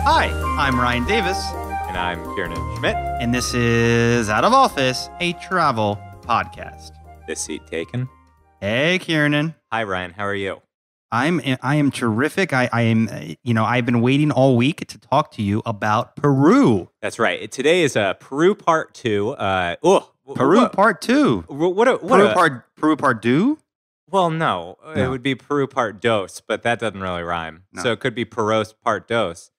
Hi, I'm Ryan Davis. And I'm Kiernan Schmidt. And this is Out of Office, a travel podcast. This seat taken. Hey, Kiernan. Hi, Ryan. How are you? I am terrific. I am, I've been waiting all week to talk to you about Peru. That's right. Today is Peru Part 2. Peru Part 2. Peru Part 2? Well, no. It would be Peru Part Dos, but that doesn't really rhyme. No. So it could be Peros Part Dos.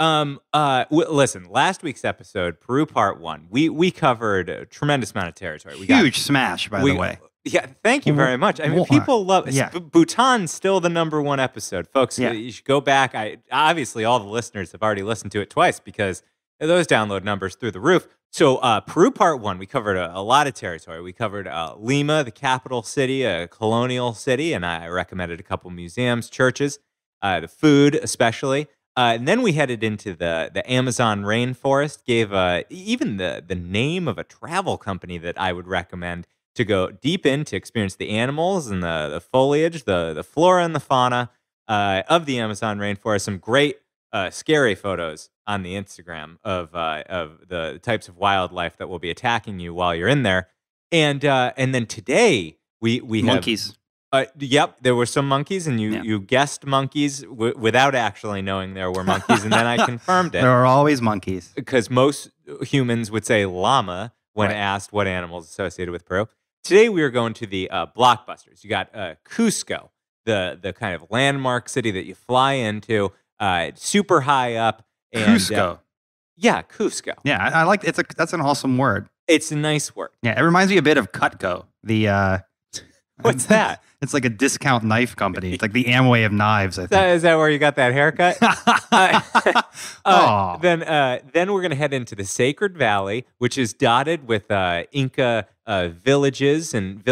Listen, last week's episode, Peru Part 1, we covered a tremendous amount of territory. Huge smash, by the way. Yeah, thank you very much. I mean, people love it. Yeah. Bhutan's still the number one episode. Folks, you should go back. Obviously, all the listeners have already listened to it twice because those download numbers through the roof. So Peru Part 1, we covered a lot of territory. We covered Lima, the capital city, a colonial city, and I recommended a couple museums, churches, the food especially. And then we headed into the Amazon rainforest, gave even the name of a travel company that I would recommend to go deep in to experience the animals and the foliage, the flora and the fauna of the Amazon rainforest. Some great scary photos on the Instagram of the types of wildlife that will be attacking you while you're in there. And then today we monkeys. Yep, there were some monkeys, and you guessed monkeys without actually knowing there were monkeys, and then I confirmed it. There are always monkeys. Because most humans would say llama when asked what animals associated with Peru. Today we are going to the blockbusters. You got Cusco, the kind of landmark city that you fly into, super high up. And, Cusco. Yeah, Cusco. Yeah, I like it. That's an awesome word. It's a nice word. Yeah, it reminds me a bit of Cutco. What's that? It's like a discount knife company. It's like the Amway of knives, I think. Is that where you got that haircut? Then we're going to head into the Sacred Valley, which is dotted with Inca villages and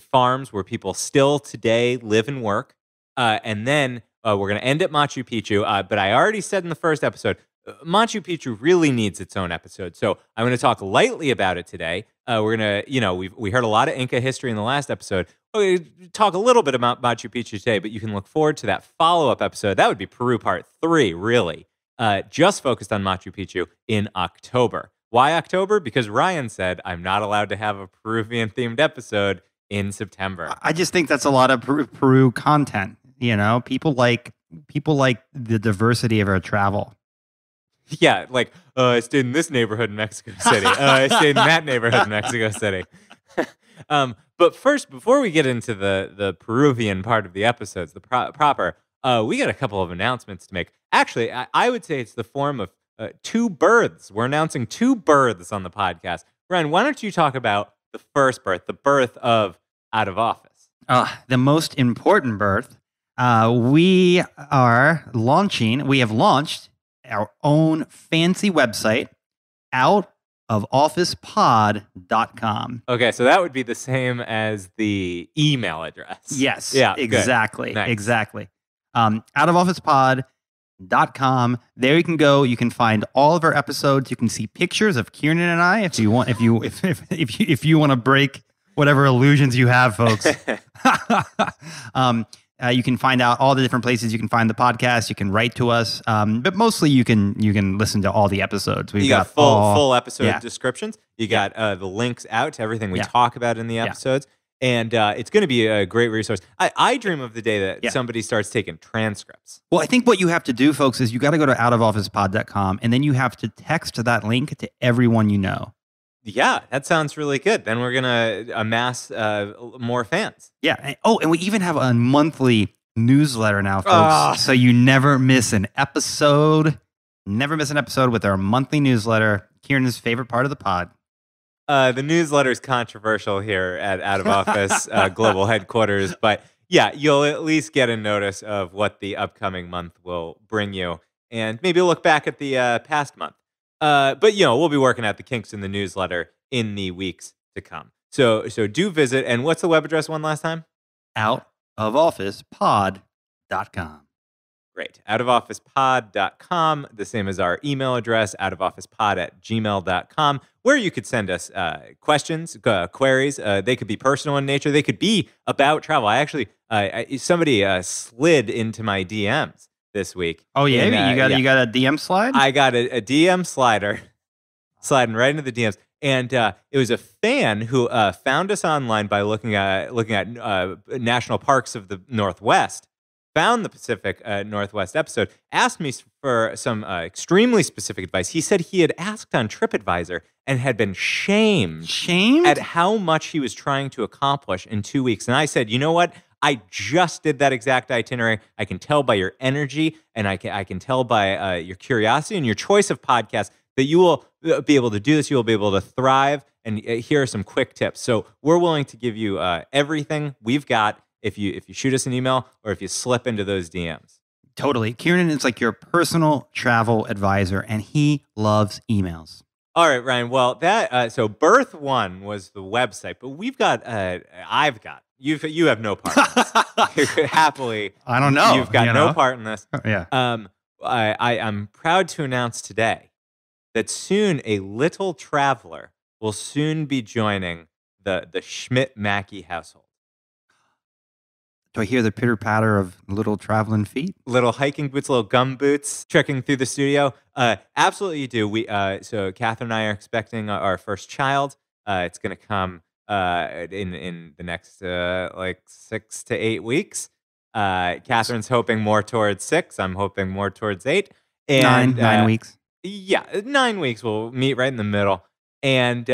farms where people still today live and work. And then we're going to end at Machu Picchu. But I already said in the first episode, Machu Picchu really needs its own episode. So I'm going to talk lightly about it today. We're going to, we heard a lot of Inca history in the last episode. We're going to talk a little bit about Machu Picchu today, but you can look forward to that follow-up episode. That would be Peru Part 3, really, just focused on Machu Picchu in October. Why October? Because Ryan said I'm not allowed to have a Peruvian-themed episode in September. I just think that's a lot of Peru content. People like the diversity of our travel. Yeah, like, I stayed in this neighborhood in Mexico City. I stayed in that neighborhood in Mexico City. But first, before we get into the Peruvian part of the episodes, the proper, we got a couple of announcements to make. Actually, I would say it's the form of two births. We're announcing two births on the podcast. Ryan, why don't you talk about the first birth, the birth of Out of Office? The most important birth. We have launched our own fancy website, outofofficepod.com. Okay, so that would be the same as the email address. Yes, yeah, exactly, nice. Exactly. Outofofficepod.com. There you can go. You can find all of our episodes. You can see pictures of Kiernan and I if you want. If you want to break whatever illusions you have, folks. You can find out all the different places you can find the podcast. You can write to us, but mostly you can listen to all the episodes. You got full episode descriptions. You got the links out to everything we talk about in the episodes, and it's going to be a great resource. I dream of the day that somebody starts taking transcripts. Well, I think what you have to do, folks, is you got to go to outofofficepod.com, and then you have to text that link to everyone you know. Yeah, that sounds really good. Then we're going to amass more fans. Yeah. And we even have a monthly newsletter now, folks. So you never miss an episode. Never miss an episode with our monthly newsletter. Kiernan's favorite part of the pod. The newsletter is controversial here at Out of Office Global Headquarters. But yeah, you'll at least get a notice of what the upcoming month will bring you. And maybe look back at the past month. But we'll be working out the kinks in the newsletter in the weeks to come. So do visit. And what's the web address one last time? outofofficepod.com. Great. Outofofficepod.com, the same as our email address, outofofficepod@gmail.com, where you could send us questions, queries. They could be personal in nature. They could be about travel. I actually, somebody slid into my DMs this week. Oh yeah, you got a DM slide? I got a DM slider, sliding right into the DMs, and it was a fan who found us online by looking at national parks of the Northwest. Found the Pacific Northwest episode, asked me for some extremely specific advice. He said he had asked on TripAdvisor and had been shamed at how much he was trying to accomplish in 2 weeks. And I said, you know what? I just did that exact itinerary. I can tell by your energy, and I can tell by your curiosity and your choice of podcasts that you will be able to do this. You will be able to thrive. And here are some quick tips. So we're willing to give you everything we've got. If you shoot us an email or if you slip into those DMs. Totally. Kiernan is like your personal travel advisor, and he loves emails. All right, Ryan. Well, that so Birth One was the website, but we've got you have no part in this. Happily, I don't know. You've got no part in this. Yeah. I'm proud to announce today that soon a little traveler will soon be joining the Schmidt-Mackey household. Do I hear the pitter-patter of little traveling feet? Little hiking boots, little gum boots trekking through the studio. Absolutely you do. So Catherine and I are expecting our first child. It's going to come in the next 6 to 8 weeks. Catherine's hoping more towards 6. I'm hoping more towards 8. And, 9 weeks. Yeah, 9 weeks. We'll meet right in the middle. And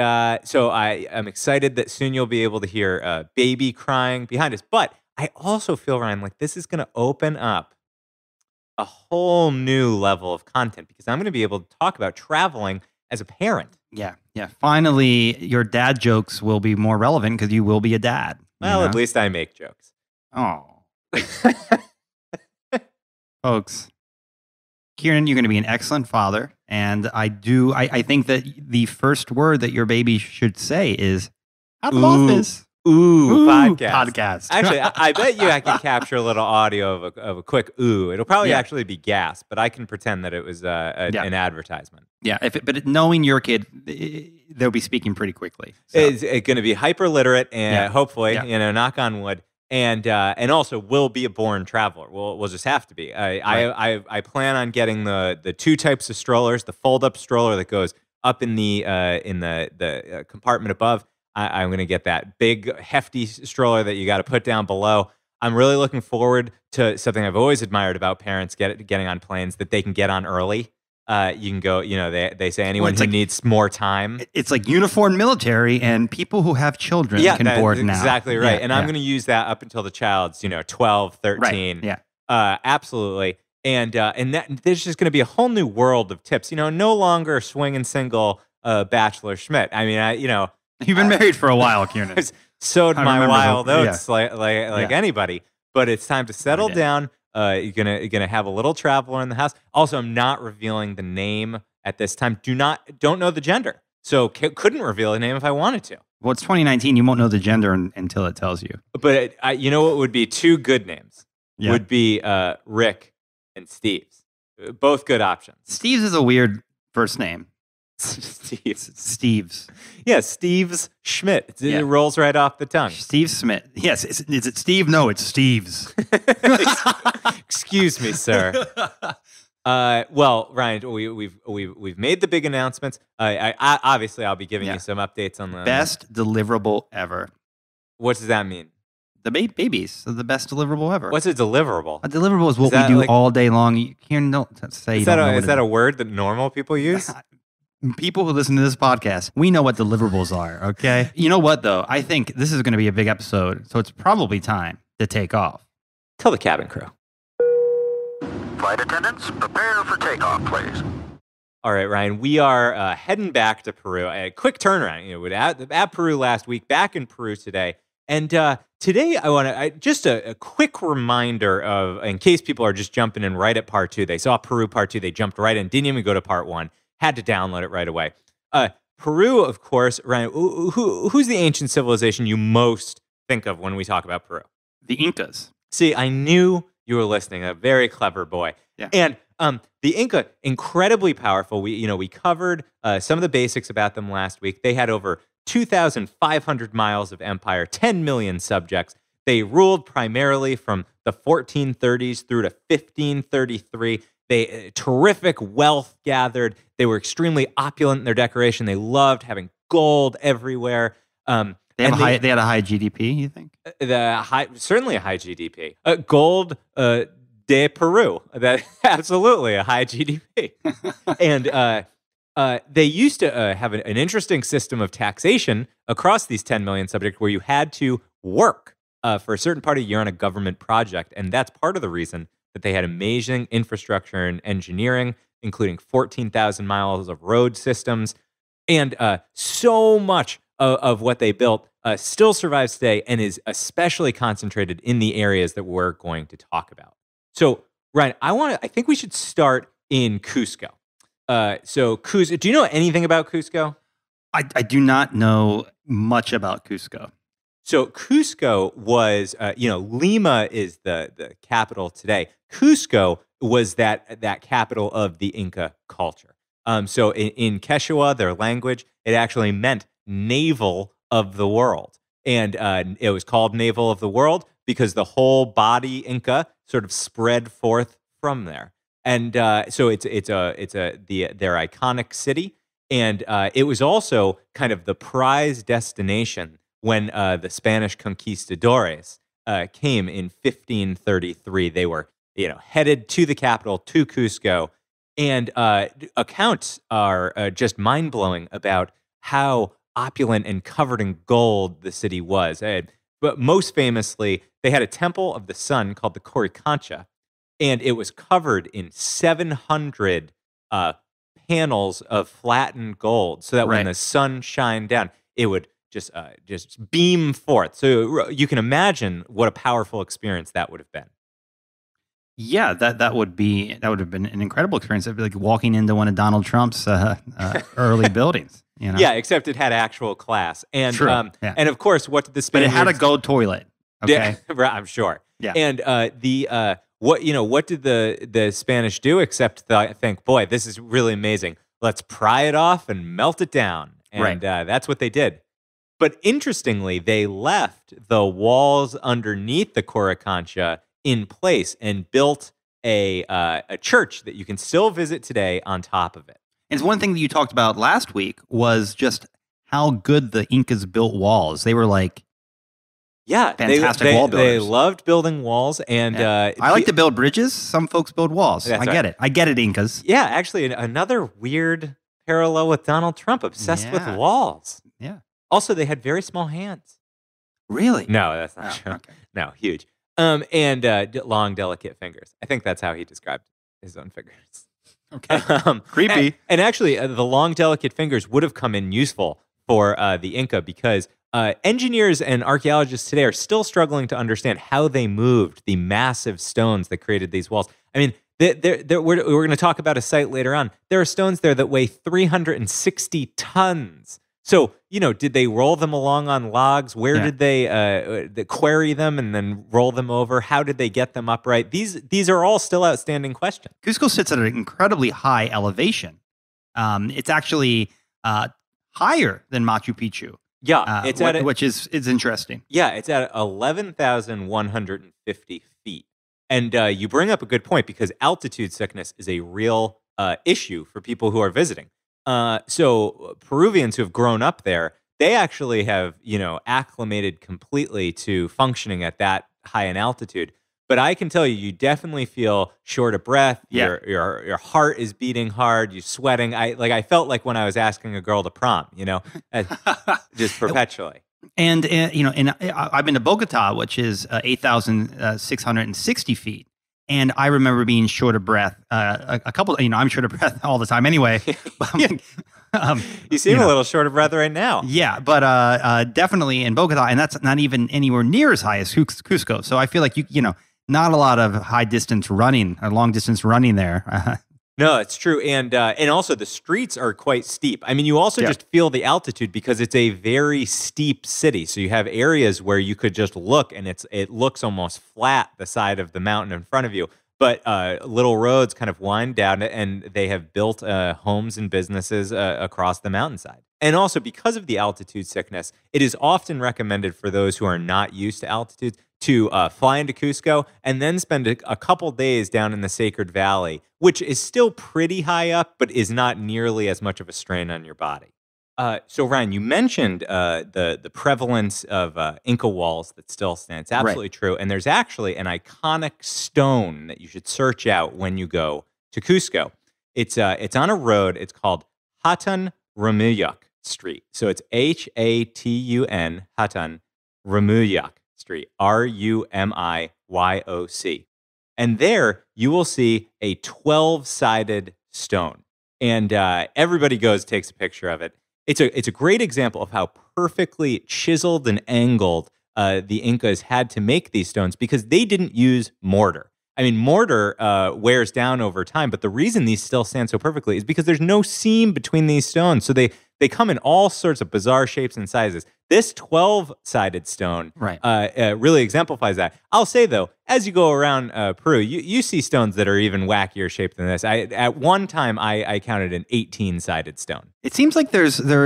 so I'm excited that soon you'll be able to hear baby crying behind us. But I also feel, Ryan, like this is going to open up a whole new level of content because I'm going to be able to talk about traveling as a parent. Yeah. Finally, your dad jokes will be more relevant because you will be a dad. Well, at least I make jokes. Oh. Folks, Kiernan, you're going to be an excellent father. And I think that the first word that your baby should say is, out of office. Ooh, podcast. Actually, I bet you I can capture a little audio of a quick ooh. It'll probably actually be gas, but I can pretend that it was an advertisement. Yeah, but knowing your kid, they'll be speaking pretty quickly. So. It's going to be hyper literate, and hopefully, knock on wood, and also will be a born traveler. We'll just have to be. I plan on getting the 2 types of strollers: the fold up stroller that goes up in the compartment above. I'm going to get that big, hefty stroller that you got to put down below. I'm really looking forward to something I've always admired about parents getting on planes, that they can get on early. You can go, they say anyone who needs more time. It's like uniformed military, and people who have children can board now. Exactly right. And I'm going to use that up until the child's, 12, 13. Right. Yeah. Absolutely. And there's just going to be a whole new world of tips. No longer swinging single Bachelor Schmidt. I mean, You've been married for a while, Kiernan. Sowed my wild oats like anybody, but it's time to settle down. You're gonna have a little traveler in the house. Also, I'm not revealing the name at this time. Don't know the gender, so couldn't reveal the name if I wanted to. Well, it's 2019. You won't know the gender until it tells you. But what would be 2 good names? Would be Rick and Steve's. Both good options. Steve's is a weird first name. Steve's. Yeah, Steve's Schmidt. It rolls right off the tongue. Steve Schmidt. Yes. Is it Steve? No, it's Steve's. Excuse me, sir. Well, Ryan, we've made the big announcements. Obviously, I'll be giving you some updates on the best deliverable ever. What does that mean? The babies are the best deliverable ever. What's a deliverable? A deliverable is what we do all day long. You don't say. Is that a word that normal people use? People who listen to this podcast, we know what deliverables are, okay? You know what, though? I think this is going to be a big episode, so it's probably time to take off. Tell the cabin crew. Flight attendants, prepare for takeoff, please. All right, Ryan, we are heading back to Peru. A quick turnaround. At Peru last week, back in Peru today. And today, I want to just a quick reminder of, in case people are just jumping in right at part 2. They saw Peru part 2, they jumped right in, didn't even go to part 1. Had to download it right away. Peru, of course, Ryan, who's the ancient civilization you most think of when we talk about Peru? The Incas. See, I knew you were listening. A very clever boy. Yeah. And the Inca, incredibly powerful. We covered some of the basics about them last week. They had over 2,500 miles of empire, 10 million subjects. They ruled primarily from the 1430s through to 1533. Terrific wealth gathered. They were extremely opulent in their decoration. They loved having gold everywhere. They had a high GDP, you think? Certainly a high GDP. Gold de Peru. That absolutely a high GDP. And they used to have an interesting system of taxation across these 10 million subjects where you had to work for a certain part of the year on a government project. And that's part of the reason that they had amazing infrastructure and engineering, including 14,000 miles of road systems. And so much of what they built still survives today and is especially concentrated in the areas that we're going to talk about. So, Ryan, I think we should start in Cusco. So Cusco, do you know anything about Cusco? I do not know much about Cusco. So Cusco was, Lima is the capital today. Cusco was that capital of the Inca culture. So in Quechua, their language, it actually meant navel of the world. And it was called navel of the world because the whole body Inca sort of spread forth from there. And so it's their iconic city. And it was also kind of the prize destination when the Spanish conquistadores came in 1533. They were, headed to the capital, to Cusco, and accounts are just mind-blowing about how opulent and covered in gold the city was. But most famously, they had a temple of the sun called the Coricancha, and it was covered in 700 panels of flattened gold, so that when the sun shined down, it would just beam forth. So you can imagine what a powerful experience that would have been. Yeah, that would have been an incredible experience. It'd be like walking into one of Donald Trump's early buildings. Yeah, except it had actual class, and and of course, what did the Spaniards? But it had a gold toilet. Okay, yeah, I'm sure. Yeah, and what did the Spanish do except think, boy, this is really amazing. Let's pry it off and melt it down, and that's what they did. But interestingly, they left the walls underneath the Coricancha in place and built a church that you can still visit today on top of it. And it's one thing that you talked about last week was just how good the Incas built walls. They were like, fantastic wall builders. They loved building walls, and I like to build bridges. Some folks build walls. I get it, Incas. Yeah, actually, another weird parallel with Donald Trump, obsessed with walls. Yeah. Also, they had very small hands. Really? No, that's not true. Okay. No, huge. And long, delicate fingers. I think that's how he described his own fingers. Okay. Creepy. And actually, the long, delicate fingers would have come in useful for the Inca because engineers and archaeologists today are still struggling to understand how they moved the massive stones that created these walls. I mean, we're going to talk about a site later on. There are stones there that weigh 360 tons. So, did they roll them along on logs? Where did they quarry them and then roll them over? How did they get them upright? These are all still outstanding questions. Cusco sits at an incredibly high elevation. It's actually higher than Machu Picchu. Yeah, which is interesting. Yeah, it's at 11,150 feet. And you bring up a good point because altitude sickness is a real issue for people who are visiting. So Peruvians who have grown up there, they actually have, acclimated completely to functioning at that high an altitude. But I can tell you, you definitely feel short of breath. Yeah. Your heart is beating hard. You're sweating. I felt like when I was asking a girl to prom, just perpetually. And I've been to Bogota, which is 8,660 feet. And I remember being short of breath a couple, I'm short of breath all the time anyway. You seem a little short of breath right now. Yeah, but definitely in Bogota, and that's not even anywhere near as high as Cusco. So I feel like, not a lot of high distance running or long distance running there. No, it's true. And also the streets are quite steep. I mean, you also just feel the altitude because it's a very steep city. So you have areas where you could just look and it looks almost flat, the side of the mountain in front of you. But little roads kind of wind down and they have built homes and businesses across the mountainside. And also, because of the altitude sickness, it is often recommended for those who are not used to altitudes to fly into Cusco and then spend a couple days down in the Sacred Valley, which is still pretty high up, but is not nearly as much of a strain on your body. So, Ryan, you mentioned the prevalence of Inca walls that still stand. It's absolutely true. And there's actually an iconic stone that you should search out when you go to Cusco. It's on a road. It's called Hatan Rumuyuk Street. So it's Hatun, Hatan Rumuyuk Street, Rumiyyoc. And there you will see a 12-sided stone. And everybody takes a picture of it. It's a great example of how perfectly chiseled and angled the Incas had to make these stones because they didn't use mortar. I mean, mortar wears down over time, but the reason these still stand so perfectly is because there's no seam between these stones. So they come in all sorts of bizarre shapes and sizes. This 12-sided stone really exemplifies that. I'll say, though, as you go around Peru, you see stones that are even wackier shaped than this. At one time, I counted an 18-sided stone. It seems like there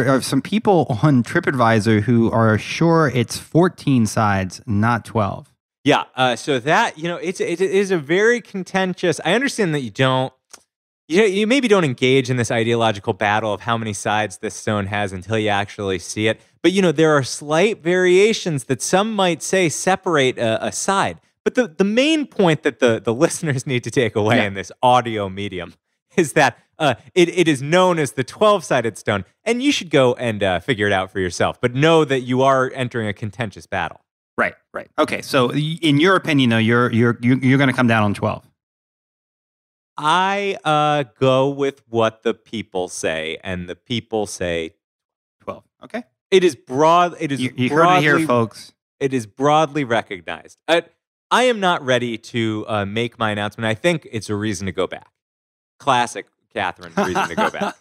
are some people on TripAdvisor who are sure it's 14 sides, not 12. Yeah, so that, it is a very contentious. I understand that you maybe don't engage in this ideological battle of how many sides this stone has until you actually see it. But, there are slight variations that some might say separate a side. But the main point that the listeners need to take away in this audio medium is that it is known as the 12-sided stone, and you should go and figure it out for yourself. But know that you are entering a contentious battle. Right. Okay, so in your opinion, though, you're going to come down on 12. I go with what the people say, and the people say 12. Okay. It is broad. It is you heard it here, folks. It is broadly recognized. I am not ready to make my announcement. I think it's a reason to go back. Classic Catherine reason to go back.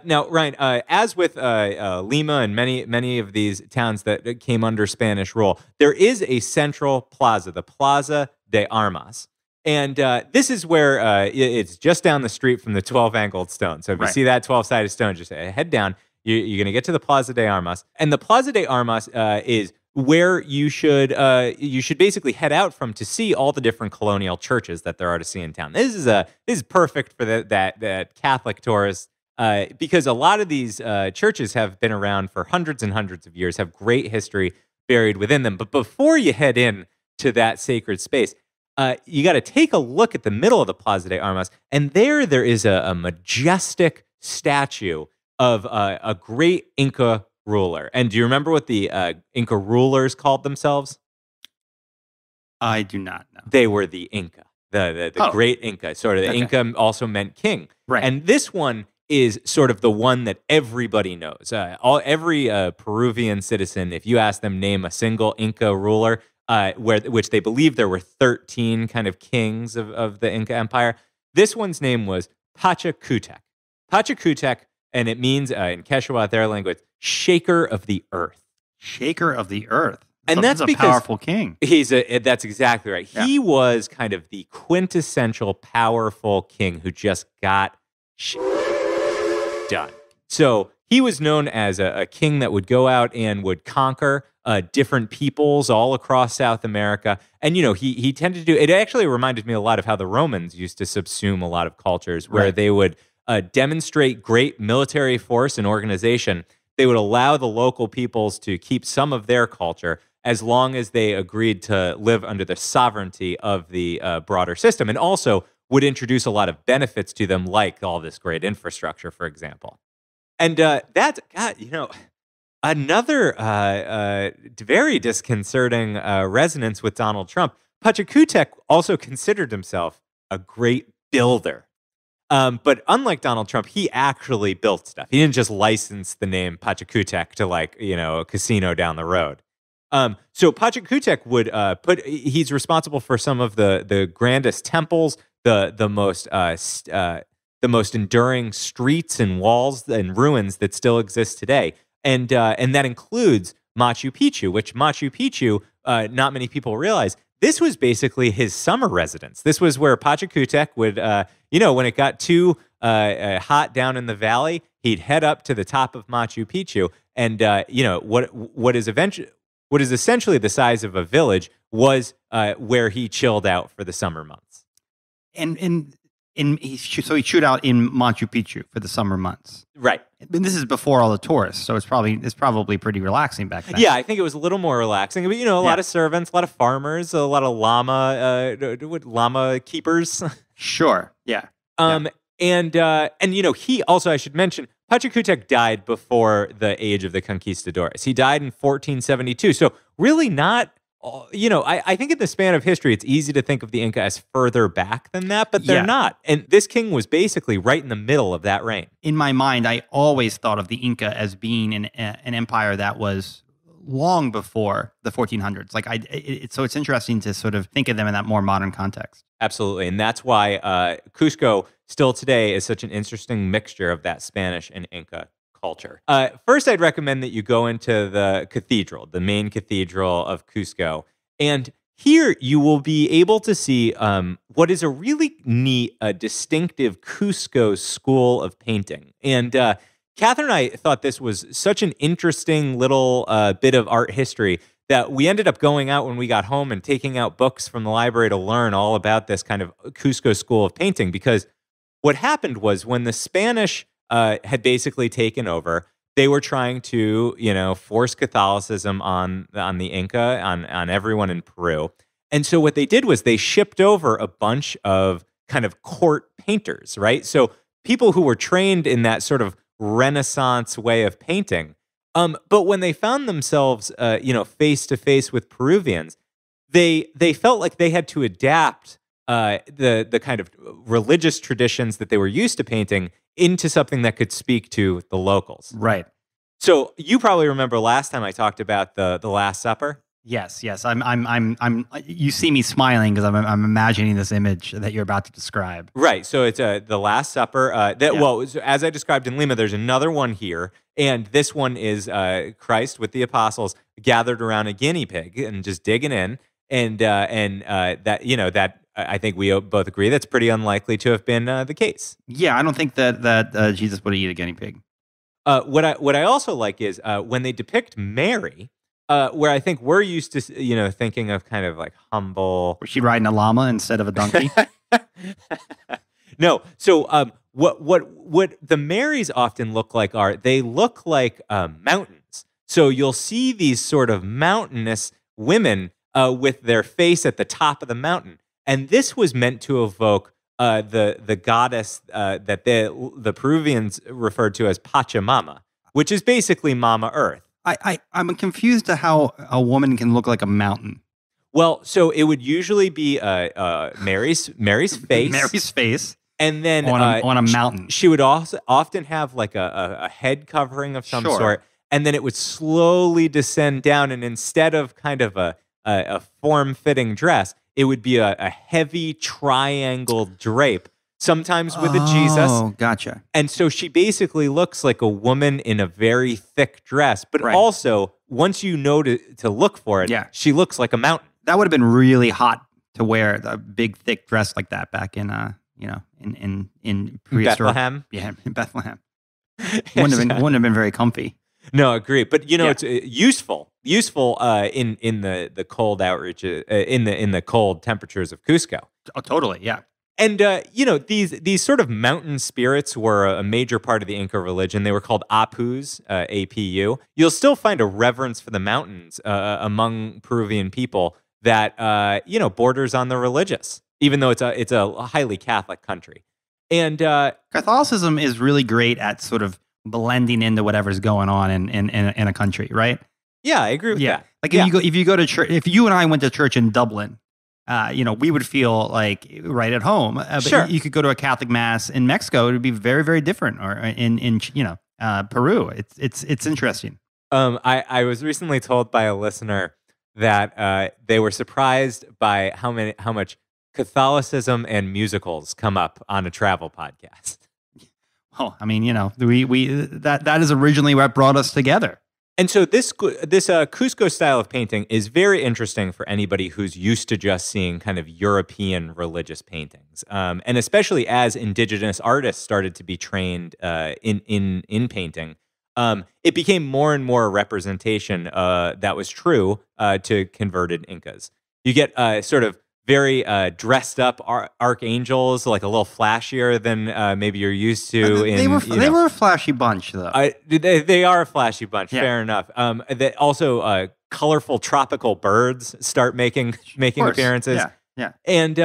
Now, Ryan, as with Lima and many of these towns that came under Spanish rule, there is a central plaza, the Plaza de Armas. And this is where it's just down the street from the 12-angled stone. So if you see that 12-sided stone, just head down. You're going to get to the Plaza de Armas. And the Plaza de Armas is where you should basically head out from to see all the different colonial churches that there are to see in town. This is perfect for that Catholic tourist. Because a lot of these churches have been around for hundreds and hundreds of years, have great history buried within them. But before you head in to that sacred space, you got to take a look at the middle of the Plaza de Armas, and there is a majestic statue of a great Inca ruler. And do you remember what the Inca rulers called themselves? I do not know. They were the Inca, the great Inca. Sort of the Inca also meant king. Right. And this one is sort of the one that everybody knows. Every Peruvian citizen, if you ask them name a single Inca ruler, which they believe there were 13 kind of kings of the Inca Empire, this one's name was Pachacutec. Pachacutec, and it means in Quechua, their language, shaker of the earth. Shaker of the earth. And that's a because powerful king. That's exactly right. Yeah. He was kind of the quintessential powerful king who just got done. So he was known as a king that would go out and would conquer different peoples all across South America. And, he tended to do, it actually reminded me a lot of how the Romans used to subsume a lot of cultures where they would demonstrate great military force and organization. They would allow the local peoples to keep some of their culture as long as they agreed to live under the sovereignty of the broader system, and also would introduce a lot of benefits to them, like all this great infrastructure, for example. And that's, another very disconcerting resonance with Donald Trump. Pachacutec also considered himself a great builder. But unlike Donald Trump, he actually built stuff. He didn't just license the name Pachacutec to a casino down the road. So Pachacutec would he's responsible for some of the grandest temples, the most enduring streets and walls and ruins that still exist today. And that includes Machu Picchu, which Machu Picchu, not many people realize, this was basically his summer residence. This was where Pachacutec would, when it got too hot down in the valley, he'd head up to the top of Machu Picchu, and what is essentially the size of a village was where he chilled out for the summer months. So he chilled out in Machu Picchu for the summer months, right? And this is before all the tourists, so it's probably pretty relaxing back then. Yeah, I think it was a little more relaxing. But a lot of servants, a lot of farmers, a lot of llama keepers. Sure. Yeah. And he also, I should mention, Pachacutec died before the age of the conquistadores. He died in 1472. So really not. I think in the span of history, it's easy to think of the Inca as further back than that, but they're not. And this king was basically right in the middle of that reign. In my mind, I always thought of the Inca as being an empire that was long before the 1400s. So it's interesting to sort of think of them in that more modern context. Absolutely. And that's why Cusco still today is such an interesting mixture of that Spanish and Inca culture. First, I'd recommend that you go into the cathedral, the main cathedral of Cusco. And here you will be able to see what is a really neat, distinctive Cusco school of painting. And Catherine and I thought this was such an interesting little bit of art history that we ended up going out when we got home and taking out books from the library to learn all about this kind of Cusco school of painting. Because what happened was when the Spanish had basically taken over, they were trying to, force Catholicism on the Inca, on everyone in Peru. And so what they did was they shipped over a bunch of kind of court painters, right? So people who were trained in that sort of Renaissance way of painting. But when they found themselves, face to face with Peruvians, they felt like they had to adapt the kind of religious traditions that they were used to painting into something that could speak to the locals. Right. So you probably remember last time I talked about the Last Supper. Yes. I'm. You see me smiling because I'm imagining this image that you're about to describe. Right. So it's the Last Supper. Well, as I described in Lima, there's another one here, and this one is Christ with the apostles gathered around a guinea pig and just digging in, and that I think we both agree that's pretty unlikely to have been the case. Yeah, I don't think that Jesus would eat a guinea pig. What I also like is when they depict Mary. Where I think we're used to, thinking of kind of like humble. Was she riding a llama instead of a donkey? No. So what the Marys often look like they look like mountains. So you'll see these sort of mountainous women with their face at the top of the mountain, and this was meant to evoke the goddess that the Peruvians referred to as Pachamama, which is basically Mama Earth. I'm confused to how a woman can look like a mountain. Well, so it would usually be Mary's face. Mary's face. And then on a mountain. She would also often have like a head covering of some sort. And then it would slowly descend down. And instead of kind of a form-fitting dress, it would be a heavy triangle drape. Sometimes with a Jesus. Oh, gotcha. And so she basically looks like a woman in a very thick dress. But also, once you know to look for it, she looks like a mountain. That would have been really hot to wear a big, thick dress like that back in, in Bethlehem. Yeah, in Bethlehem. Wouldn't have been very comfy. No, agree. But it's useful in the cold outreach in the cold temperatures of Cusco. Oh, totally. Yeah. And, these sort of mountain spirits were a major part of the Inca religion. They were called Apus, A-P-U. You'll still find a reverence for the mountains among Peruvian people that, borders on the religious, even though it's a highly Catholic country. And Catholicism is really great at sort of blending into whatever's going on in a country, right? Yeah, I agree with that. Like if you go to church, if you and I went to church in Dublin, we would feel like right at home. But you could go to a Catholic mass in Mexico; it would be very, very different. Or in Peru, it's interesting. I was recently told by a listener that they were surprised by how much Catholicism and musicals come up on a travel podcast. Well, I mean, we that is originally what brought us together. And so this Cusco style of painting is very interesting for anybody who's used to just seeing kind of European religious paintings, and especially as indigenous artists started to be trained in painting, it became more and more a representation that was true to converted Incas. You get sort of very dressed up archangels, like a little flashier than maybe you're used to. They were a flashy bunch, though. They are a flashy bunch. Yeah. Fair enough. That also colorful tropical birds start making appearances. Yeah. And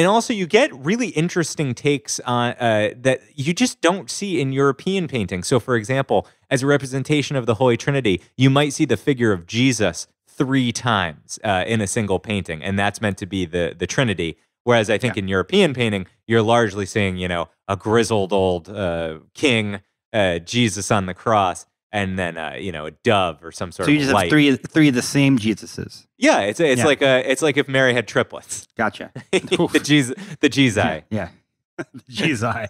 also you get really interesting takes on that you just don't see in European painting. So, for example, as a representation of the Holy Trinity, you might see the figure of Jesus 3 times in a single painting, and that's meant to be the Trinity. Whereas I think in European painting, you're largely seeing, a grizzled old king, Jesus on the cross, and then a dove or some sort of. So you just light. have three of the same Jesuses. Yeah, it's like if Mary had triplets. Gotcha. the Jesus. Yeah, the Jesus.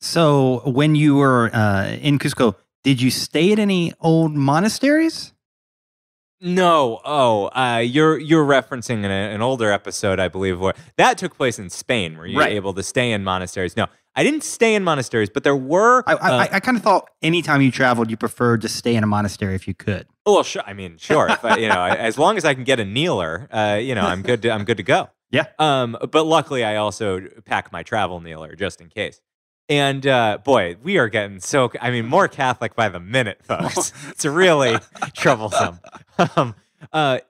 So when you were in Cusco, did you stay at any old monasteries? No. You're referencing an older episode, I believe, where that took place in Spain, where you were able to stay in monasteries. No, I didn't stay in monasteries, but there were. I kind of thought anytime you traveled, you preferred to stay in a monastery if you could. Well, sure. I mean, sure. If as long as I can get a kneeler, I'm good to go. Yeah. But luckily, I also pack my travel kneeler just in case. And boy, we are getting more Catholic by the minute, folks. It's really troublesome.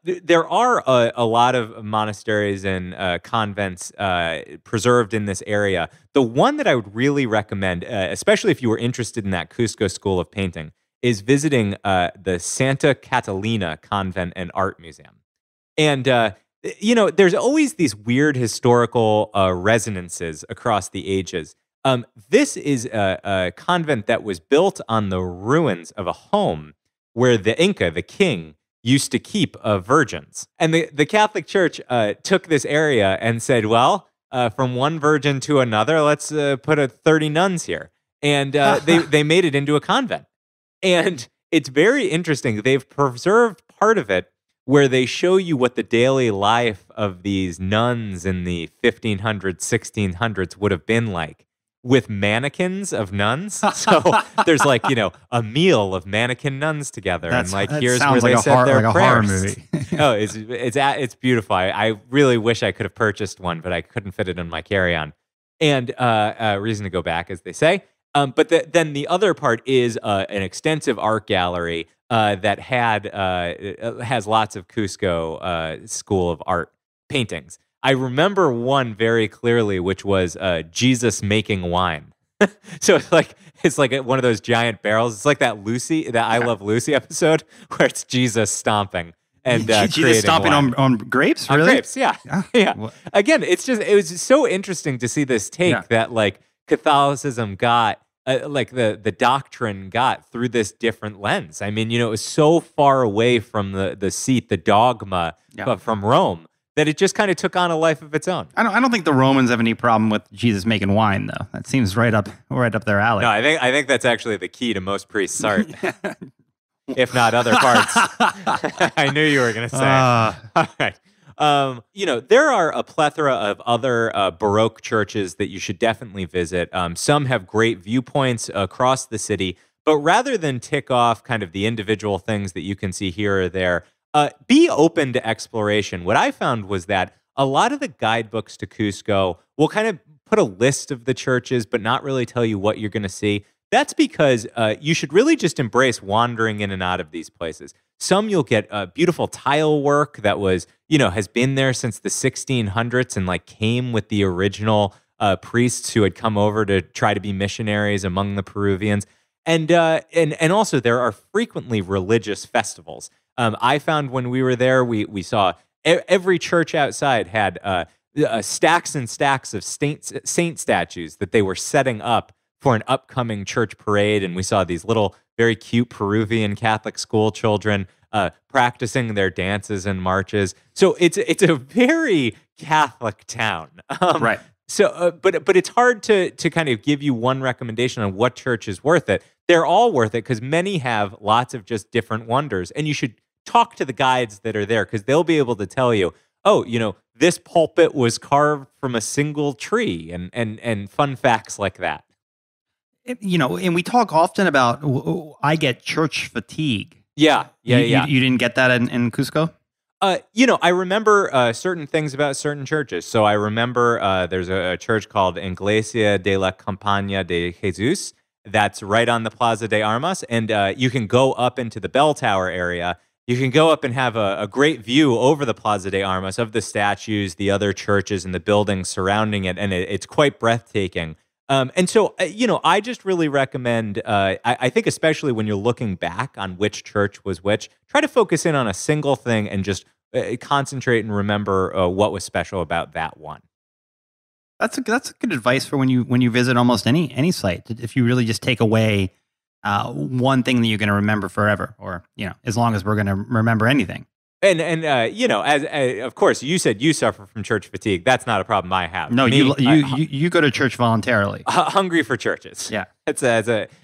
There are a lot of monasteries and convents preserved in this area. The one that I would really recommend, especially if you were interested in that Cusco School of Painting, is visiting the Santa Catalina Convent and Art Museum. And there's always these weird historical resonances across the ages. This is a convent that was built on the ruins of a home where the Inca, the king, used to keep virgins. And the Catholic Church took this area and said, well, from one virgin to another, let's put 30 nuns here. And they made it into a convent. And it's very interesting. They've preserved part of it where they show you what the daily life of these nuns in the 1500s, 1600s would have been like, with mannequins of nuns. So there's a meal of mannequin nuns together. Here's where they said their prayers. Oh, it's beautiful. I really wish I could have purchased one, but I couldn't fit it in my carry-on. And a reason to go back, as they say. But then the other part is an extensive art gallery that has lots of Cusco School of Art paintings. I remember one very clearly, which was Jesus making wine. So it's like one of those giant barrels. It's like that I Love Lucy episode where it's Jesus stomping and Jesus stomping on grapes. Really? On grapes, yeah. Yeah. Again, it was so interesting to see this take that Catholicism got. The doctrine got through this different lens. I mean, it was so far away from the seat, the dogma from Rome, that it just kind of took on a life of its own. I don't think the Romans have any problem with Jesus making wine, though. That seems right up their alley. No, I think that's actually the key to most priests' art, if not other parts. I knew you were going to say. All right. There are a plethora of other Baroque churches that you should definitely visit. Some have great viewpoints across the city, but rather than tick off kind of the individual things that you can see here or there, be open to exploration. What I found was that a lot of the guidebooks to Cusco will kind of put a list of the churches, but not really tell you what you're going to see. That's because you should really just embrace wandering in and out of these places. Some you'll get beautiful tile work that was, has been there since the 1600s and came with the original priests who had come over to try to be missionaries among the Peruvians. And also there are frequently religious festivals. I found when we were there, we saw every church outside had stacks and stacks of saint statues that they were setting up for an upcoming church parade. And we saw these little, very cute Peruvian Catholic school children practicing their dances and marches. So it's a very Catholic town. Right. So, but it's hard to kind of give you one recommendation on what church is worth it. They're all worth it because many have lots of just different wonders, and you should talk to the guides that are there because they'll be able to tell you, oh, this pulpit was carved from a single tree, and fun facts like that. And we talk often about, I get church fatigue. Yeah. You didn't get that in Cusco? I remember certain things about certain churches. So I remember there's a church called Iglesia de la Compañía de Jesús that's right on the Plaza de Armas, and you can go up into the bell tower area. You can go up and have a great view over the Plaza de Armas of the statues, the other churches, and the buildings surrounding it, and it's quite breathtaking. And so, I just really recommend, I think especially when you're looking back on which church was which, try to focus in on a single thing and just concentrate and remember what was special about that one. That's good advice for when you visit almost any site. If you really just take away one thing that you're going to remember forever, or as long as we're going to remember anything. And as of course, you said you suffer from church fatigue. That's not a problem I have. No, you go to church voluntarily. Hungry for churches. Yeah, it's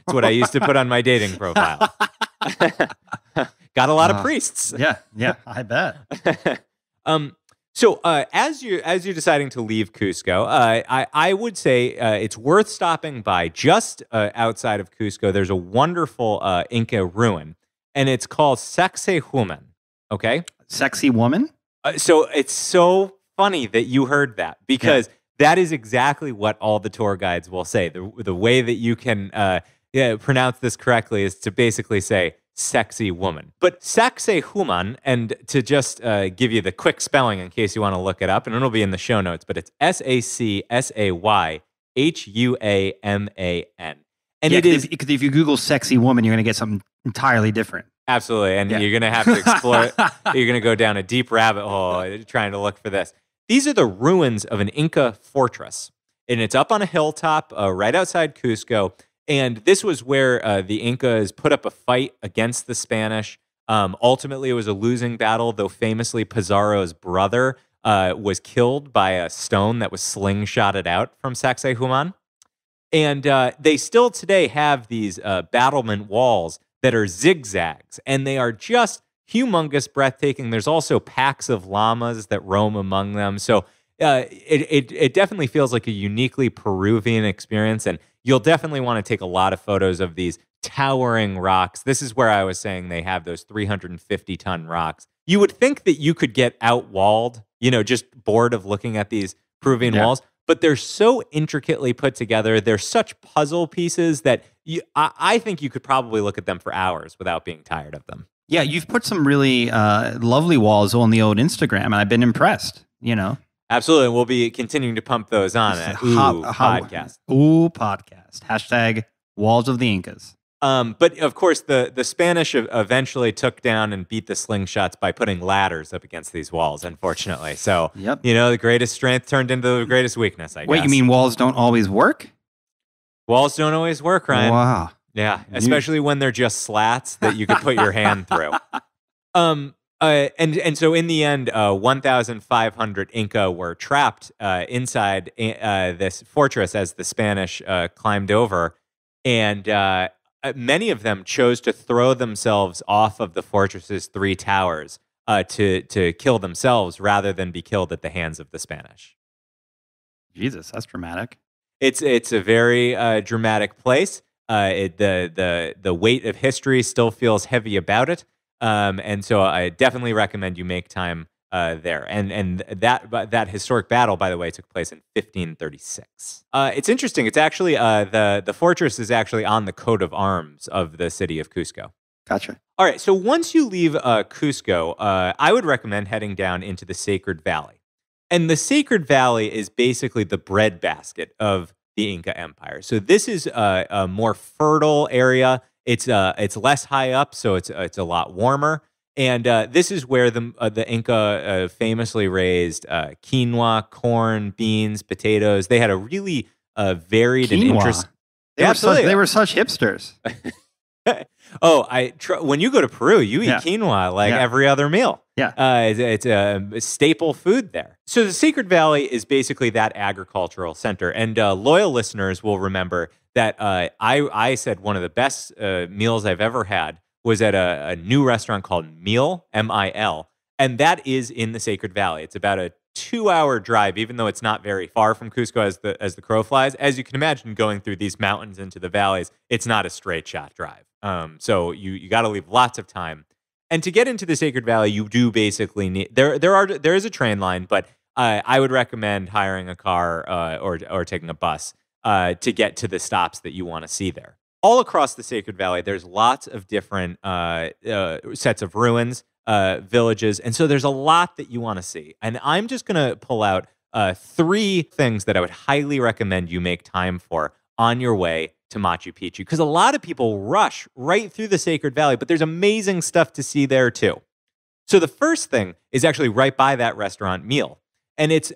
what I used to put on my dating profile. Got a lot of priests. Yeah, I bet. So as you're deciding to leave Cusco, I would say it's worth stopping by just outside of Cusco. There's a wonderful Inca ruin, and it's called Sacsayhuaman. Okay, sexy woman. So it's so funny that you heard that because that is exactly what all the tour guides will say. The way that you can pronounce this correctly is to basically say sexy woman. But Sacsayhuaman, and to just give you the quick spelling in case you want to look it up, and it'll be in the show notes, but it's Sacsayhuaman. And it is because if you Google sexy woman, you're going to get something entirely different. Absolutely. And you're going to have to explore it. You're going to go down a deep rabbit hole trying to look for this. These are the ruins of an Inca fortress. And it's up on a hilltop right outside Cusco. And this was where the Incas put up a fight against the Spanish. Ultimately, it was a losing battle, though famously Pizarro's brother was killed by a stone that was slingshotted out from Sacsayhuaman. And they still today have these battlement walls that are zigzags, and they are just humongous, breathtaking. There's also packs of llamas that roam among them. So it definitely feels like a uniquely Peruvian experience, and you'll definitely want to take a lot of photos of these towering rocks. This is where I was saying they have those 350-ton rocks. You would think that you could get outwalled, just bored of looking at these Peruvian walls, but they're so intricately put together. They're such puzzle pieces that I think you could probably look at them for hours without being tired of them. Yeah, you've put some really lovely walls on the old Instagram, and I've been impressed, Absolutely, and we'll be continuing to pump those on at Podcast. Podcast. Hashtag Walls of the Incas. But of course, the Spanish eventually took down and beat the slingshots by putting ladders up against these walls, unfortunately. So, the greatest strength turned into the greatest weakness, I guess. Wait, you mean walls don't always work? Walls don't always work, Ryan. Wow. Yeah, especially when they're just slats that you could put your hand through. And so in the end, 1,500 Inca were trapped inside this fortress as the Spanish climbed over. And many of them chose to throw themselves off of the fortress's 3 towers to kill themselves rather than be killed at the hands of the Spanish. Jesus, that's dramatic. It's a very dramatic place. The weight of history still feels heavy about it. And so I definitely recommend you make time there. And that historic battle, by the way, took place in 1536. It's interesting. It's actually the fortress is actually on the coat of arms of the city of Cusco. Gotcha. All right. So once you leave Cusco, I would recommend heading down into the Sacred Valley. And the Sacred Valley is basically the breadbasket of the Inca Empire. So this is a more fertile area. It's less high up, so it's a lot warmer. And this is where the Inca famously raised quinoa, corn, beans, potatoes. They had a really varied and interesting. They were such hipsters. When you go to Peru, you eat quinoa every other meal. Yeah, it's a staple food there. So the Sacred Valley is basically that agricultural center. And loyal listeners will remember that I said one of the best meals I've ever had was at a new restaurant called Meal, M-I-L. And that is in the Sacred Valley. It's about a 2-hour drive, even though it's not very far from Cusco as the crow flies. As you can imagine, going through these mountains into the valleys, it's not a straight shot drive. So you got to leave lots of time. And to get into the Sacred Valley, you do basically need there is a train line, but I would recommend hiring a car or taking a bus to get to the stops that you want to see there. All across the Sacred Valley, there's lots of different sets of ruins, villages, and so there's a lot that you want to see. And I'm just going to pull out 3 things that I would highly recommend you make time for on your way to Machu Picchu, because a lot of people rush right through the Sacred Valley, but there's amazing stuff to see there too. So the first thing is actually right by that restaurant, Meal. And it's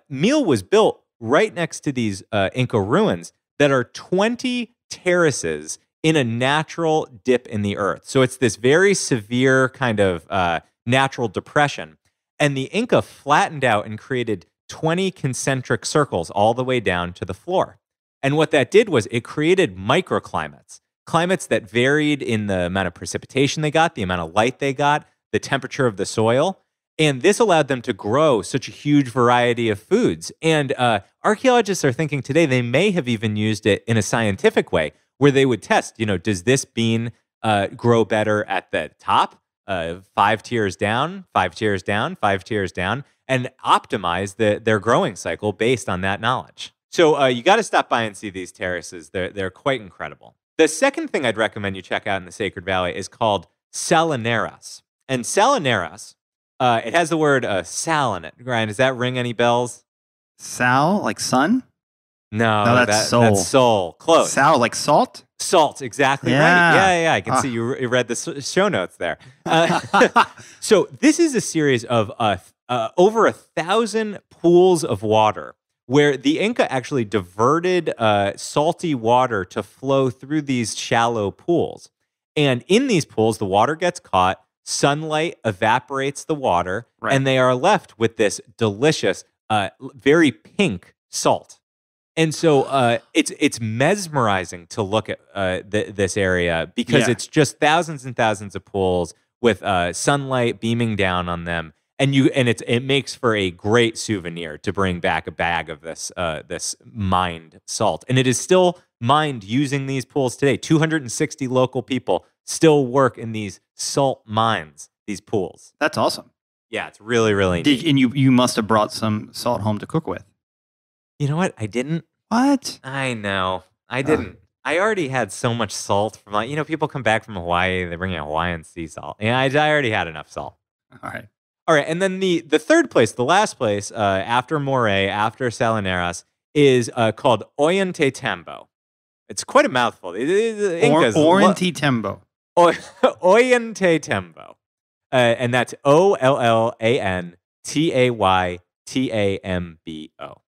Meal was built right next to these Inca ruins that are 20 terraces in a natural dip in the earth. So it's this very severe kind of natural depression. And the Inca flattened out and created 20 concentric circles all the way down to the floor. And what that did was it created microclimates, climates that varied in the amount of precipitation they got, the amount of light they got, the temperature of the soil. And this allowed them to grow such a huge variety of foods. And archaeologists are thinking today they may have even used it in a scientific way where they would test, does this bean grow better at the top, 5 tiers down, 5 tiers down, 5 tiers down, and optimize their growing cycle based on that knowledge. So you got to stop by and see these terraces. They're quite incredible. The second thing I'd recommend you check out in the Sacred Valley is called Salineras. And Salineras, it has the word sal in it. Ryan, does that ring any bells? Sal, like sun? No, that's soul. That's soul. Close. Sal, like salt? Salt, exactly right. Yeah. I can see you read the show notes there. So this is a series of over 1,000 pools of water where the Inca actually diverted salty water to flow through these shallow pools. And in these pools, the water gets caught, sunlight evaporates the water, right, and they are left with this delicious, very pink salt. And so it's mesmerizing to look at this area because it's just thousands and thousands of pools with sunlight beaming down on them. And it makes for a great souvenir to bring back a bag of this mined salt. And it is still mined using these pools today. 260 local people still work in these salt mines, these pools. That's awesome. Yeah, it's really, really neat. And you must have brought some salt home to cook with. You know what? I didn't. What? I know. I didn't. I already had so much salt from people come back from Hawaii, they bring in Hawaiian sea salt. Yeah, I already had enough salt. All right, and then the third place, the last place, after Moray, after Salineras, is called Ollantaytambo. It's quite a mouthful. Ollantaytambo. Ollantaytambo. And that's Ollantaytambo.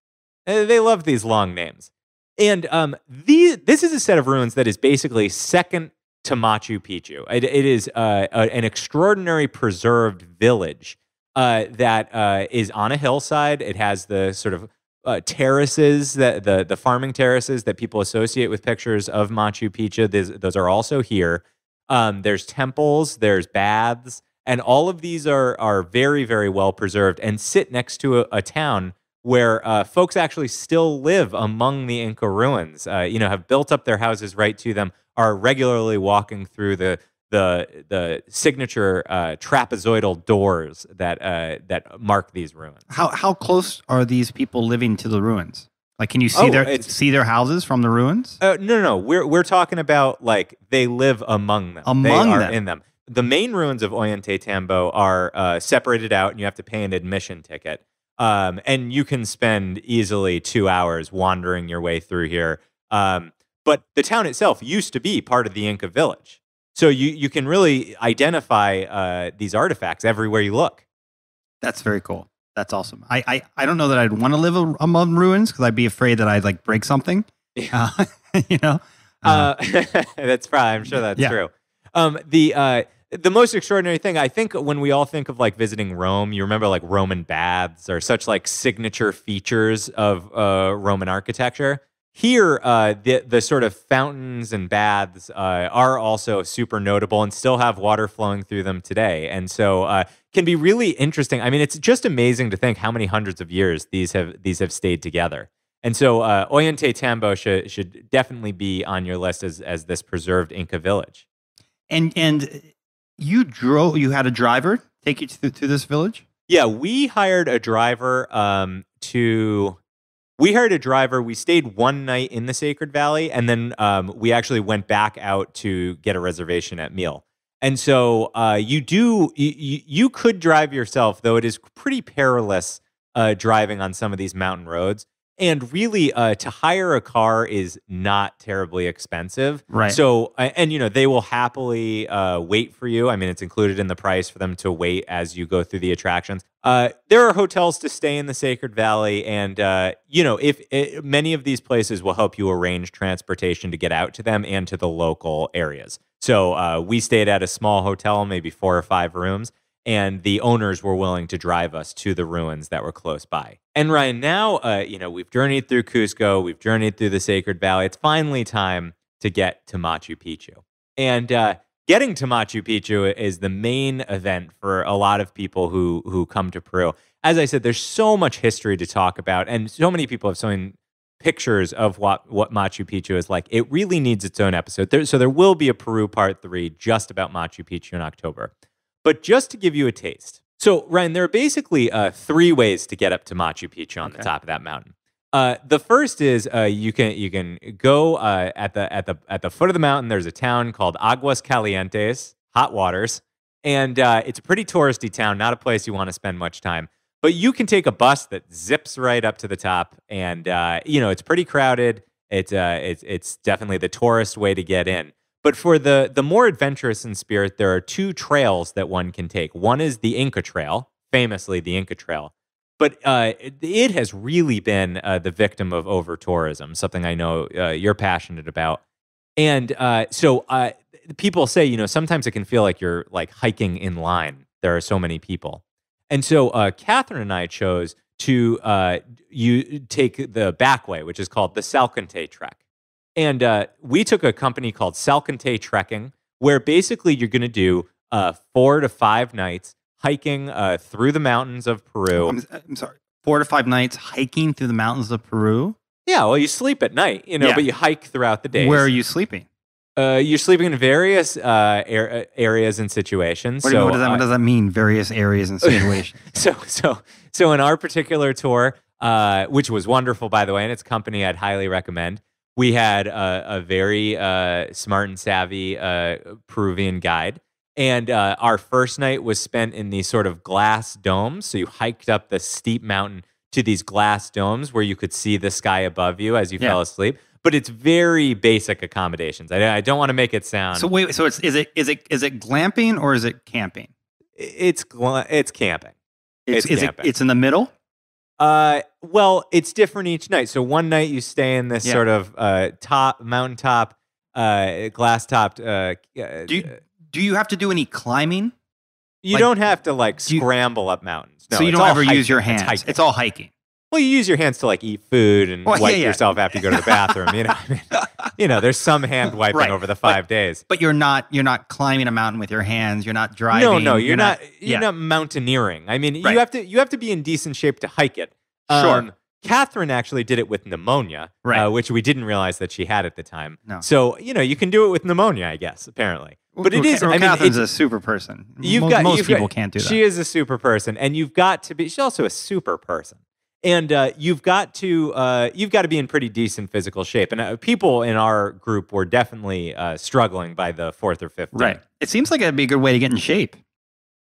They love these long names. And this is a set of ruins that is basically second to Machu Picchu. It is an extraordinary preserved village that is on a hillside. It has the sort of terraces, the farming terraces that people associate with pictures of Machu Picchu. Those are also here. There's temples, there's baths, and all of these are very, very well preserved and sit next to a town where folks actually still live among the Inca ruins. Have built up their houses right to them, are regularly walking through the signature trapezoidal doors that mark these ruins. How close are these people living to the ruins? Like, can you see their houses from the ruins? No. We're talking about like they live among them. In them. The main ruins of Ollantaytambo are separated out, and you have to pay an admission ticket. And you can spend easily 2 hours wandering your way through here. But the town itself used to be part of the Inca village. So you can really identify these artifacts everywhere you look. That's very cool. That's awesome. I don't know that I'd want to live among ruins because I'd be afraid that I'd like break something. That's probably, I'm sure that's true. the most extraordinary thing, I think, when we all think of like visiting Rome, you remember like Roman baths are such like signature features of Roman architecture. Here, the sort of fountains and baths are also super notable and still have water flowing through them today. And so can be really interesting. I mean, it's just amazing to think how many hundreds of years these have stayed together. And so Ollantaytambo should definitely be on your list as this preserved Inca village. And you had a driver take you to this village? Yeah, we hired a driver We stayed one night in the Sacred Valley, and then we actually went back out to get a reservation at Meal. And so you could drive yourself, though it is pretty perilous driving on some of these mountain roads. And really, to hire a car is not terribly expensive. Right. So, and they will happily wait for you. I mean, it's included in the price for them to wait as you go through the attractions. There are hotels to stay in the Sacred Valley, and many of these places will help you arrange transportation to get out to them and to the local areas. So we stayed at a small hotel, maybe 4 or 5 rooms. And the owners were willing to drive us to the ruins that were close by. And Ryan, now, we've journeyed through Cusco, we've journeyed through the Sacred Valley. It's finally time to get to Machu Picchu. And getting to Machu Picchu is the main event for a lot of people who come to Peru. As I said, there's so much history to talk about, and so many people have seen pictures of what Machu Picchu is like. It really needs its own episode. So there will be a Peru Part 3 just about Machu Picchu in October. But just to give you a taste. So, Ryan, there are basically 3 ways to get up to Machu Picchu on the top of that mountain. The first is you can go at the foot of the mountain. There's a town called Aguas Calientes, Hot Waters, and it's a pretty touristy town, not a place you want to spend much time. But you can take a bus that zips right up to the top, and it's pretty crowded. It's definitely the tourist way to get in. But for the more adventurous in spirit, there are 2 trails that one can take. One is the Inca Trail, famously the Inca Trail. But it has really been the victim of over-tourism, something I know you're passionate about. And so people say, sometimes it can feel like you're like hiking in line. There are so many people. And so Catherine and I chose to you take the back way, which is called the Salkantay Trek. And we took a company called Salkantay Trekking, where basically you're going to do 4 to 5 nights hiking through the mountains of Peru. I'm sorry, 4 to 5 nights hiking through the mountains of Peru? Yeah, well, you sleep at night, but you hike throughout the day. Where are you sleeping? You're sleeping in various areas and situations. What does that mean, various areas and situations? So in our particular tour, which was wonderful, by the way, and its company I'd highly recommend, we had a very smart and savvy Peruvian guide. And our first night was spent in these sort of glass domes. So you hiked up the steep mountain to these glass domes where you could see the sky above you as you fell asleep. But it's very basic accommodations. I don't want to make it sound. So wait, so is it glamping or is it camping? It's camping. It's camping. It's in the middle? Well, it's different each night. So one night you stay in this sort of mountaintop, glass-topped. Do you have to do any climbing? You don't have to scramble up mountains. No, so you don't ever use your hands. It's all hiking. Well, you use your hands to eat food and wipe yourself after you go to the bathroom. There's some hand wiping over the 5 days. But you're not climbing a mountain with your hands. You're not driving. No, you're not mountaineering. I mean, you have to be in decent shape to hike it. Sure. Catherine actually did it with pneumonia, which we didn't realize that she had at the time. No. So you can do it with pneumonia, I guess. Apparently, but it is. Catherine's a super person. Most people can't do that. She is a super person, and you've got to be. She's also a super person. And you've got to be in pretty decent physical shape. And people in our group were definitely struggling by the 4th or 5th day. Right. It seems like it'd be a good way to get in shape.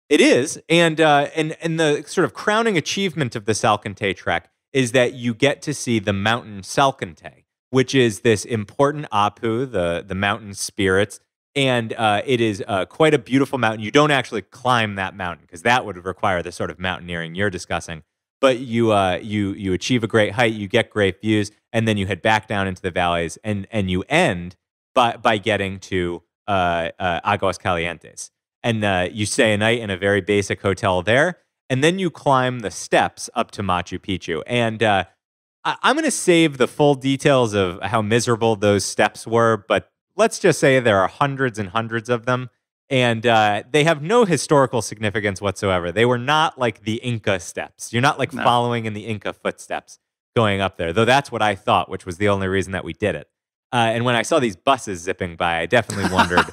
It is, and the sort of crowning achievement of the Salkantay Trek is that you get to see the mountain Salkantay, which is this important Apu, the mountain spirits, and it is quite a beautiful mountain. You don't actually climb that mountain because that would require the sort of mountaineering you're discussing. But you achieve a great height, you get great views, and then you head back down into the valleys, and you end by getting to Aguas Calientes. and you stay a night in a very basic hotel there, and then you climb the steps up to Machu Picchu. And I'm going to save the full details of how miserable those steps were, but let's just say there are hundreds and hundreds of them, and they have no historical significance whatsoever. They were not like the Inca steps. You're not following in the Inca footsteps going up there, though that's what I thought, which was the only reason that we did it. And when I saw these buses zipping by, I definitely wondered